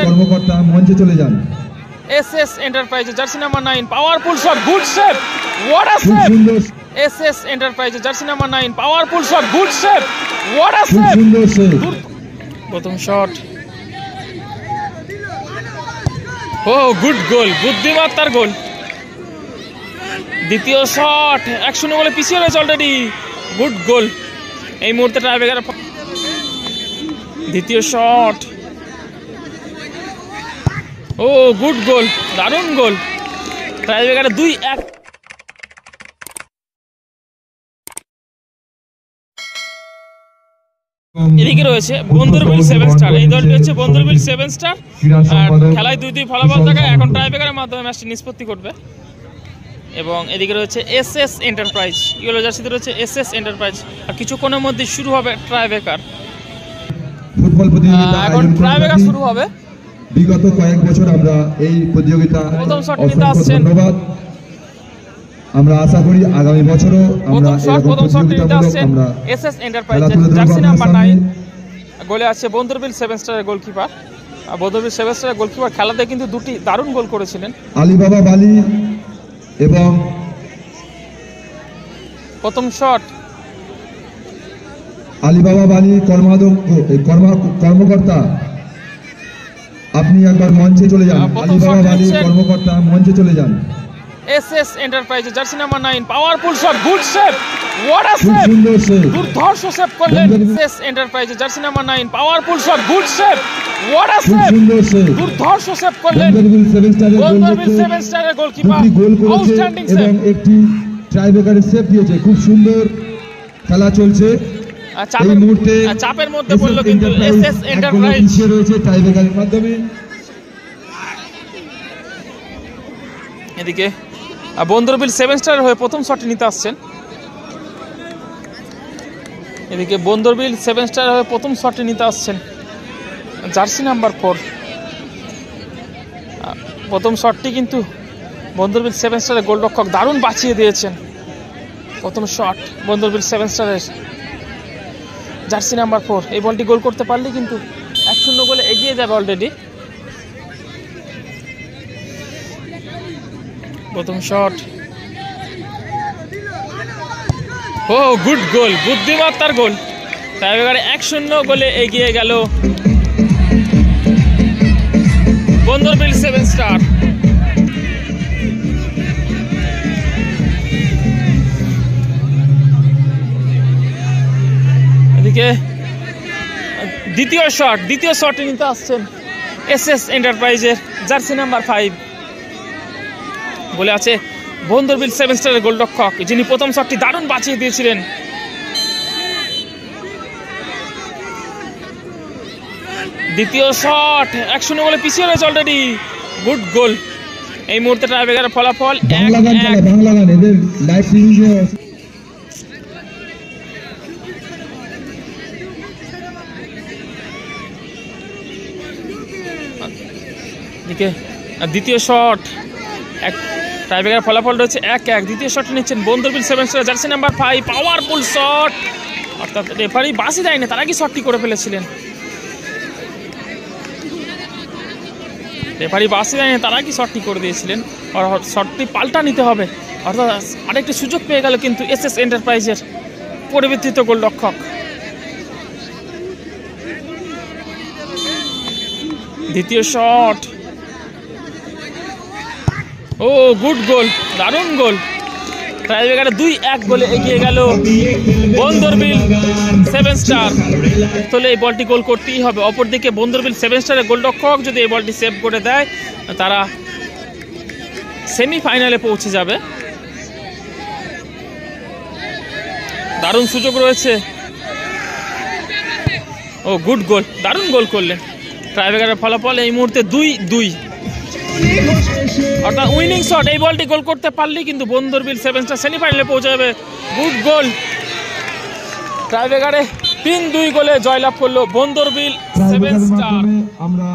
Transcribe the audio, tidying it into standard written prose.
কর্মকর্তা মঞ্চে চলে যান। SS enterprises jersey number 9 powerful shot good save what a save SS enterprises jersey number 9 powerful shot good save what a save সুন্দর save. প্রথম shot ও good গোল বুদ্ধিমত্তার গোল। দ্বিতীয় shot 1-0 বলে পিছিয়ে রয়েছে অলরেডি গুড গোল। এই মুহূর্তে টাইব্রেকার দ্বিতীয় শট ও গুড গোল দারুণ গোল টাইব্রেকারে 2-1। এদিকে রয়েছে বন্দরবিল 7 স্টার। এই দলটি হচ্ছে বন্দরবিল 7 স্টার। খেলায় 2-2 ফলাফল থাকে। এখন টাইব্রেকারের মাধ্যমে ম্যাচটি নিষ্পত্তি করবে। এবং এদিকে রয়েছে এসএস এন্টারপ্রাইজ ইয়েলো জার্সিতে রয়েছে এসএস এন্টারপ্রাইজ। আর কিছুক্ষণের মধ্যে শুরু হবে টাইব্রেকার। ফুটবল প্রতিযোগিতা এখন টাইব্রেকার শুরু হবে। বিগত কয়েক বছর আমরা এই প্রতিযোগিতা প্রথম শট নিতে আসছেন। ধন্যবাদ। আমরা আশা করি আগামী বছরও আমরা প্রথম শট নিতে আসছেন এসএস এন্টারপ্রাইজ জার্সি নাম্বার 9। গোলে আছে বন্দরবিল 7 স্টারের গোলকিপার। বন্দরবিল 7 স্টারের গোলকিপার খেলাতে কিন্তু দুটি দারুণ গোল করেছিলেন। আলিবাবা বালি এবং প্রথম শট আলিবাবা বালি কর্মকর্তা আপনি একবার মঞ্চে চলে যান। আলিবাবা বালি কর্মকর্তা মঞ্চে চলে যান। SS enterprises jersey number 9 powerful shot good save what a save দুর্ধর্ষ সেভ করলেন SS enterprises jersey number 9 powerful shot good save what a save দুর্ধর্ষ সেভ করলেন বন্দরবিল 7 স্টারের গোলকিপার আউটস্ট্যান্ডিং সেভ এবং একটি টাইব্রেকারের সেভ দিয়েছে। খুব সুন্দর খেলা চলছে। এই মুহূর্তে চাপের মধ্যে পড়লো কিন্তু এসএস এন্টারপ্রাইজ রয়েছে টাইব্রেকারের মাধ্যমে। এদিকে বন্দরবিল 7 স্টারের হয়ে প্রথম শটটি নিতে আসছেন। এদিকে বন্দরবিল 7 স্টারের হয়ে প্রথম শটটি নিতে আসছেন জার্সি নাম্বার 4। প্রথম শটটি কিন্তু বন্দরবিল 7 স্টারের গোলরক্ষক দারুণ বাঁচিয়ে দিয়েছেন। প্রথম শট বন্দরবিল 7 স্টারের জার্সি নাম্বার 4। এই বলটি গোল করতে পারলে কিন্তু 1-0 গোলে এগিয়ে যাবে অলরেডি। প্রথম শট ও গুড গোল বুদ্ধিমত্তার গোল। টাইব্রেকারে 1-0 গোলে এগিয়ে গেল বন্দরবিল 7 স্টার। এদিকে দ্বিতীয় শটটি নিতে আসছেন এসএস এন্টারপ্রাইজের জার্সি নাম্বার 5। বলে আছে বন্দরবিল 7 স্টারের গোলরক্ষক যিনি প্রথম শটটি দারুণ বাঁচিয়ে দিয়েছিলেন। দ্বিতীয় শট 1-0 বলে পিছিয়ে রয়েছে অলরেডি গুড গোল। এই মুহূর্তে টাইব্রেকারের ফলাফল 1-1। দ্বিতীয় শট টাইব্রেকার ফলাফল রয়েছে 1-1। দ্বিতীয় শট নিচ্ছেন বন্দরবিল 7 star jersey number 5 powerful shot. অর্থাৎ রেফারি বাসি দেয়নি, তার আগে শটটি করে ফেলেছিলেন। রেফারি বাসি দেয়নি, তার আগে শটটি করে দিয়েছিলেন। আর শটটি পাল্টা নিতে হবে। অর্থাৎ আরেকটি সুযোগ পেয়ে গেল কিন্তু এসএস এন্টারপ্রাইজের পরিবর্তিত গোলরক্ষক। দ্বিতীয় শট ও গুড গোল দারুণ গোল। টাইব্রেকারে 2-1 গোলে এগিয়ে গেল বন্দরবিল 7 স্টার। তাহলে এই বলটি গোল করতেই হবে। অপরদিকে বন্দরবিল 7 স্টারের গোলরক্ষক যদি এই বলটি সেভ করে দেয় তারা সেমিফাইনালে পৌঁছে যাবে। দারুণ সুযোগ রয়েছে ও গুড গোল দারুণ গোল করলেন। টাইব্রেকারের ফলাফল এই মুহূর্তে 2-2 অর্থাৎ উইনিং শট। এই বলটি গোল করতে পারলেই কিন্তু বন্দরবিল 7 স্টার সেমিফাইনালে পৌঁছে যাবে। গুড গোল টাইব্রেকারে 3-2 গোলে জয়লাভ করলো বন্দরবিল 7 স্টার। আমরা